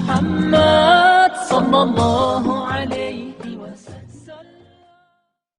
محمد صلی اللہ علیہ وسلم۔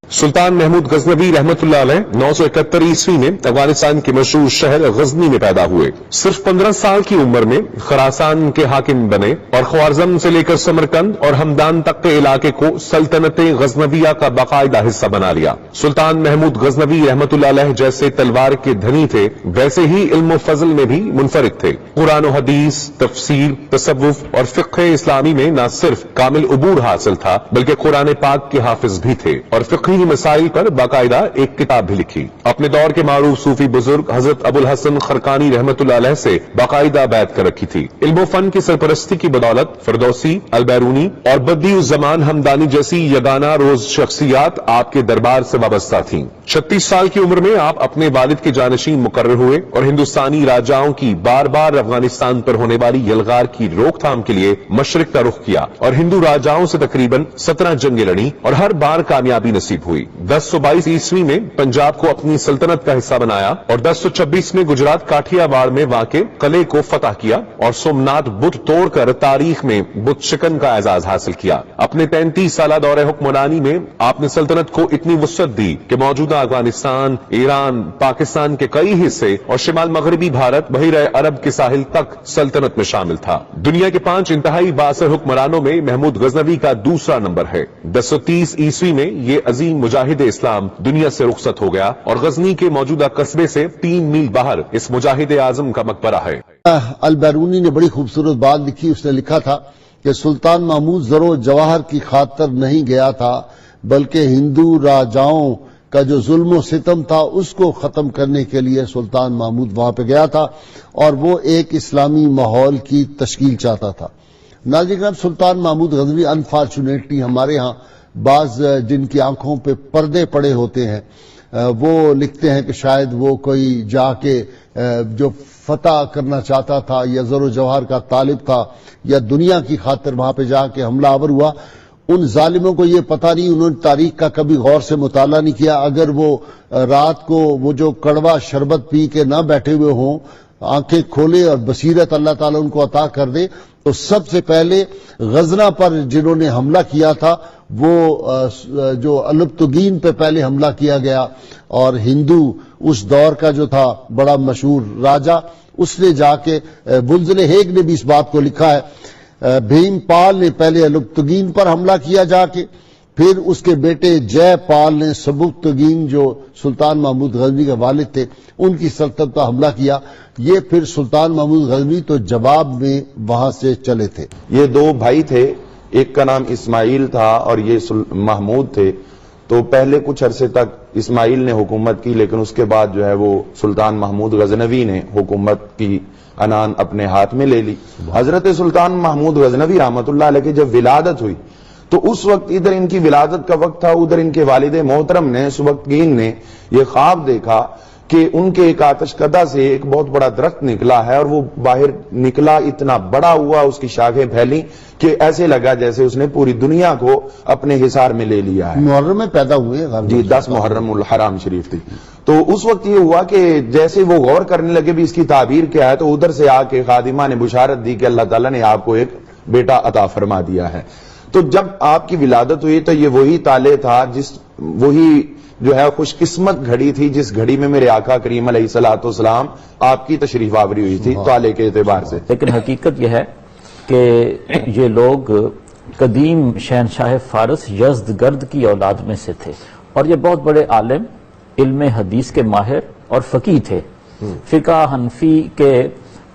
سلطان محمود غزنوی رحمت اللہ علیہ 971 عیسوی میں افغانستان کے مشہور شہر غزنی میں پیدا ہوئے۔ صرف 15 سال کی عمر میں خراسان کے حاکم بنے اور خوارزم سے لے کر سمرقند اور ہمدان تک کے علاقے کو سلطنت غزنویہ کا باقاعدہ حصہ بنا لیا۔ سلطان محمود غزنوی رحمت اللہ علیہ جیسے تلوار کے دھنی تھے، ویسے ہی علم و فضل میں بھی منفرد تھے۔ قرآن و حدیث، تفسیر، تصوف اور فقہ اسلامی میں نہ صرف کامل عبور حاصل تھا بلکہ قرآن پاک کے حافظ بھی تھے اور فقہی مسائل پر باقاعدہ ایک کتاب بھی لکھی۔ اپنے دور کے معروف صوفی بزرگ حضرت ابو الحسن خرقانی رحمت اللہ علیہ سے باقاعدہ بیعت کر رکھی تھی۔ علم و فن کی سرپرستی کی بدولت فردوسی، البیرونی اور بدیع الزمان ہمدانی جیسی یگانہ روز شخصیات آپ کے دربار سے وابستہ تھیں۔ 36 سال کی عمر میں آپ اپنے والد کے جانشین مقرر ہوئے اور ہندوستانی راجاؤں کی بار بار افغانستان پر ہونے والی یلغار کی روک تھام کے لیے مشرق کا رخ کیا اور ہندو راجاؤں سے تقریباً 17 جنگیں لڑیں اور ہر بار کامیابی نصیب ہوئی۔ 1022 عیسوی میں پنجاب کو اپنی سلطنت کا حصہ بنایا اور 1026 میں گجرات کاٹھیا واڑ میں واقع قلعے کو فتح کیا اور سومناتھ بت توڑ کر تاریخ میں بت شکن کا اعزاز حاصل کیا۔ اپنے 33 سالہ دور حکمرانی میں آپ نے سلطنت کو اتنی وسعت دی کہ موجودہ افغانستان، ایران، پاکستان کے کئی حصے اور شمال مغربی بھارت بحیرہ عرب کے ساحل تک سلطنت میں شامل تھا۔ دنیا کے 5 انتہائی بااثر حکمرانوں میں محمود غزنوی کا دوسرا نمبر ہے۔ 1030 عیسوی میں یہ عظیم مجاہد اسلام دنیا سے رخصت ہو گیا اور غزنی کے موجودہ قصبے سے 3 میل باہر اس مجاہد اعظم کا مقبرہ ہے۔ البیرونی نے بڑی خوبصورت بات لکھی۔ اس نے لکھا تھا کہ سلطان محمود زر و جواہر کی خاطر نہیں گیا تھا بلکہ ہندو راجاؤں کا جو ظلم و ستم تھا اس کو ختم کرنے کے لیے سلطان محمود وہاں پہ گیا تھا اور وہ ایک اسلامی ماحول کی تشکیل چاہتا تھا۔ ناظرین، سلطان محمود غزنوی انفارچونیٹلی ہمارے ہاں بعض جن کی آنکھوں پہ پردے پڑے ہوتے ہیں وہ لکھتے ہیں کہ شاید وہ کوئی جا کے جو فتح کرنا چاہتا تھا یا زر و جوہر کا طالب تھا یا دنیا کی خاطر وہاں پہ جا کے حملہ آور ہوا۔ ان ظالموں کو یہ پتہ نہیں، انہوں نے تاریخ کا کبھی غور سے مطالعہ نہیں کیا۔ اگر وہ رات کو وہ جو کڑوا شربت پی کے نہ بیٹھے ہوئے ہوں، آنکھیں کھولے اور بصیرت اللہ تعالیٰ ان کو عطا کر دے، تو سب سے پہلے غزنہ پر جنہوں نے حملہ کیا تھا وہ جو البتگین پہ پہلے حملہ کیا گیا اور ہندو اس دور کا جو تھا بڑا مشہور راجا، اس نے جا کے بلزل ہیگ نے بھی اس بات کو لکھا ہے، بھیم پال نے پہلے البتگین پر حملہ کیا جا کے، پھر اس کے بیٹے جے پال نے سبکتگین جو سلطان محمود غزنوی کے والد تھے ان کی سلطنت پر حملہ کیا۔ یہ پھر سلطان محمود غزنوی تو جواب میں وہاں سے چلے تھے۔ یہ 2 بھائی تھے، ایک کا نام اسماعیل تھا اور یہ محمود تھے۔ تو پہلے کچھ عرصے تک اسماعیل نے حکومت کی، لیکن اس کے بعد جو ہے وہ سلطان محمود غزنوی نے حکومت کی انان اپنے ہاتھ میں لے لی۔ حضرت سلطان محمود غزنوی رحمت اللہ علیہ کی جب ولادت ہوئی تو اس وقت ادھر ان کی ولادت کا وقت تھا، ادھر ان کے والد محترم نے سبکتگین نے یہ خواب دیکھا کہ ان کے ایک آتش کدہ سے ایک بہت بڑا درخت نکلا ہے اور وہ باہر نکلا، اتنا بڑا ہوا، اس کی شاخیں پھیلی کہ ایسے لگا جیسے اس نے پوری دنیا کو اپنے حصار میں لے لیا ہے۔ محرم میں پیدا ہوئے جی، 10 محرم الحرام شریف تھی۔ تو اس وقت یہ ہوا کہ جیسے وہ غور کرنے لگے بھی اس کی تعبیر کیا ہے، تو ادھر سے آ کے خادمہ نے بشارت دی کہ اللہ تعالیٰ نے آپ کو ایک بیٹا عطا فرما دیا ہے۔ تو جب آپ کی ولادت ہوئی تو یہ وہی تالے تھا، وہی جو ہے خوش قسمت گھڑی تھی جس گھڑی میں میرے آقا کریم علیہ الصلوۃ والسلام آپ کی تشریف آوری ہوئی تھی تالے کے اعتبار سے۔ لیکن حقیقت یہ ہے کہ یہ لوگ قدیم شہنشاہ فارس یزدگرد کی اولاد میں سے تھے اور یہ بہت بڑے عالم، علم حدیث کے ماہر اور فقیہ تھے۔ فقہ حنفی کے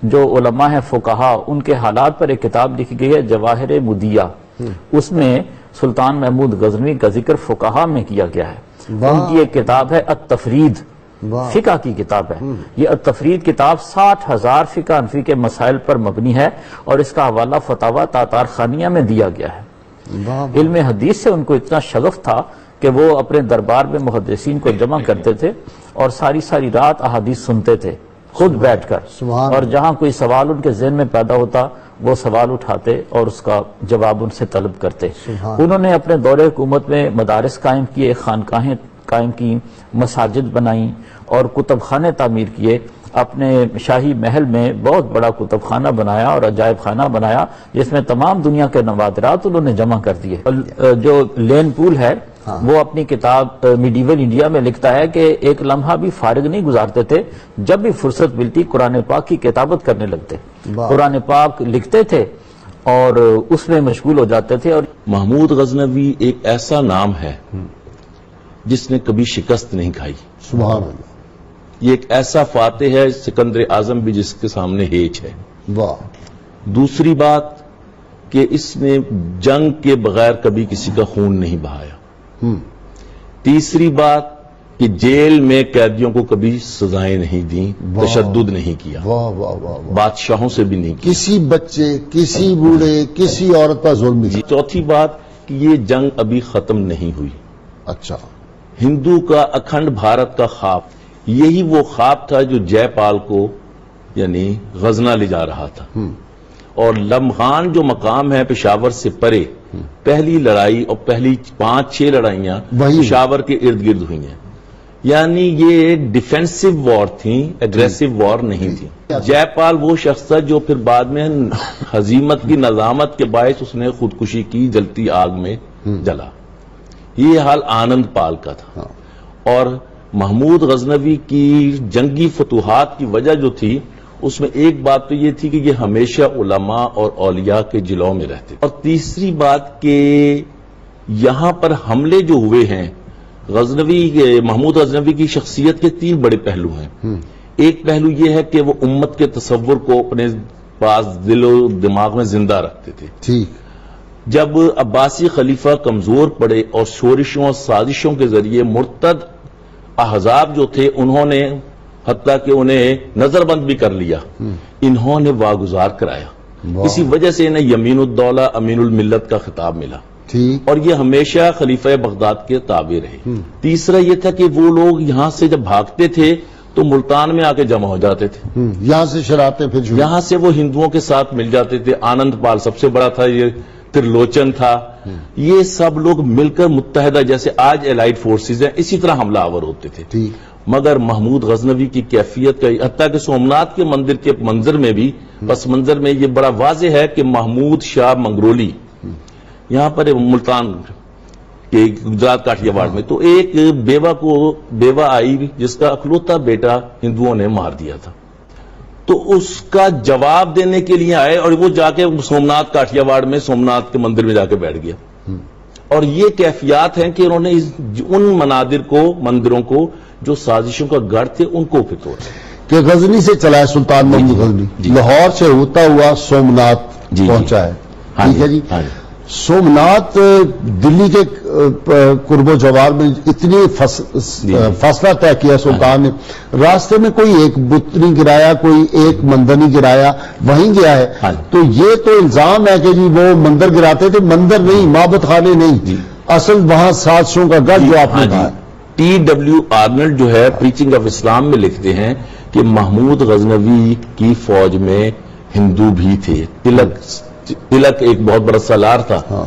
جو علماء ہیں فقہا، ان کے حالات پر ایک کتاب لکھی گئی ہے جواہر مدیہ، اس میں سلطان محمود غزنوی کا ذکر فقہا میں کیا گیا ہے۔ ان کی ایک کتاب ہے التفرید، فقہ کی کتاب ہے یہ التفرید کتاب، 60,000 فقہ حنفی کے مسائل پر مبنی ہے اور اس کا حوالہ فتاوی تاتار خانیہ میں دیا گیا ہے۔ علم حدیث سے ان کو اتنا شغف تھا کہ وہ اپنے دربار میں محدثین کو جمع کرتے تھے اور ساری رات احادیث سنتے تھے خود بیٹھ کر، اور جہاں کوئی سوال ان کے ذہن میں پیدا ہوتا وہ سوال اٹھاتے اور اس کا جواب ان سے طلب کرتے۔ انہوں نے اپنے دور حکومت میں مدارس قائم کیے، خانقاہیں قائم کی، مساجد بنائیں اور کتب خانے تعمیر کیے۔ اپنے شاہی محل میں بہت بڑا کتب خانہ بنایا اور عجائب خانہ بنایا، جس میں تمام دنیا کے نوادرات انہوں نے جمع کر دیے. جو لین پول ہے وہ اپنی کتاب میڈیول انڈیا میں لکھتا ہے کہ ایک لمحہ بھی فارغ نہیں گزارتے تھے، جب بھی فرصت ملتی قرآن پاک کی کتابت کرنے لگتے، قرآن پاک لکھتے تھے اور اس میں مشغول ہو جاتے تھے. اور محمود غزنوی ایک ایسا نام ہے جس نے کبھی شکست نہیں کھائی. سبحان اللہ. یہ ایک ایسا فاتح ہے، سکندر اعظم بھی جس کے سامنے ہیچ ہے. واہ. دوسری بات کہ اس نے جنگ کے بغیر کبھی کسی کا خون نہیں بہایا. تیسری بات کہ جیل میں قیدیوں کو کبھی سزائیں نہیں دیں، تشدد نہیں کیا، واہ واہ واہ واہ. بادشاہوں سے بھی نہیں کیا. کسی بچے، کسی بوڑھے، کسی عورت پر ظلم نہیں. چوتھی بات کہ یہ جنگ ابھی ختم نہیں ہوئی. اچھا. ہندو کا اکھنڈ بھارت کا خواب، یہی وہ خواب تھا جو جے پال کو یعنی غزنہ لے جا رہا تھا. اور لمحان جو مقام ہے پشاور سے پرے، پہلی لڑائی اور پہلی 5-6 لڑائیاں پشاور کے ارد گرد ہوئی ہیں. یعنی یہ ڈیفینسو وار تھیں، ایگریسو وار نہیں تھی. جے پال وہ شخص تھا جو پھر بعد میں ہزیمت کی ندامت کے باعث اس نے خودکشی کی، جلتی آگ میں جلا. یہ حال آنند پال کا تھا. اور محمود غزنوی کی جنگی فتوحات کی وجہ جو تھی اس میں ایک بات تو یہ تھی کہ یہ ہمیشہ علماء اور اولیاء کے جلووں میں رہتے. اور تیسری بات کہ یہاں پر حملے جو ہوئے ہیں، محمود غزنوی کی شخصیت کے 3 بڑے پہلو ہیں. ایک پہلو یہ ہے کہ وہ امت کے تصور کو اپنے پاس دل و دماغ میں زندہ رکھتے تھے. ٹھیک. جب عباسی خلیفہ کمزور پڑے اور شورشوں اور سازشوں کے ذریعے مرتد احزاب جو تھے انہوں نے حتیٰ کہ انہیں نظر بند بھی کر لیا، انہوں نے واگزار کرایا. اسی وجہ سے انہیں یمین الدولہ امین الملت کا خطاب ملا. اور یہ ہمیشہ خلیفہ بغداد کے تابع رہے. تیسرا یہ تھا کہ وہ لوگ یہاں سے جب بھاگتے تھے تو ملتان میں آ کے جمع ہو جاتے تھے. یہاں سے شرارتیں پھر یہاں سے وہ ہندوؤں کے ساتھ مل جاتے تھے. آنند پال سب سے بڑا تھا، یہ ترلوچن تھا. یہ سب لوگ مل کر متحدہ جیسے آج الائیڈ فورسز ہیں اسی طرح حملہ آور ہوتے تھے. مگر محمود غزنوی کی کیفیت کا حتیٰ کہ سومنات کے مندر کے منظر میں بھی پس منظر میں یہ بڑا واضح ہے کہ محمود شاہ منگرولی یہاں پر ملتان کے گجرات کاٹھیاواڑ میں تو ایک بیوہ آئی جس کا اکلوتا بیٹا ہندوؤں نے مار دیا تھا. تو اس کا جواب دینے کے لیے آئے اور وہ جا کے سومنات کاٹھیاواڑ میں سومنات کے مندر میں جا کے بیٹھ گیا. اور یہ کیفیات ہیں کہ انہوں نے ان منادر کو، مندروں کو جو سازشوں کا گڑھ تھے ان کو پھر توڑا. کہ غزنی سے چلا ہے سلطان محمود غزنوی، لاہور سے ہوتا ہوا سومنات پہنچا ہے. ٹھیک ہے جی. سومنات دلی کے قرب و جوار میں اتنی فاصلہ طے کیا سلطان نے، راستے میں کوئی ایک بت نہیں گرایا، کوئی ایک مندر نہیں گرایا، وہیں گیا ہے. تو یہ تو الزام ہے کہ جی وہ مندر گراتے تھے. مندر نہیں، معبد خانے نہیں، اصل وہاں سازشوں کا گڑھ جو آپ نے کہا. T.W. آرنلڈ جو ہے پریچنگ آف اسلام میں لکھتے ہیں کہ محمود غزنوی کی فوج میں ہندو بھی تھے. تلک ایک بہت بڑا سالار تھا.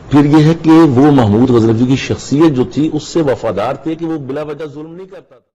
پھر یہ ہے کہ وہ محمود غزنوی کی شخصیت جو تھی اس سے وفادار تھے کہ وہ بلا وجہ ظلم نہیں کرتا تھا.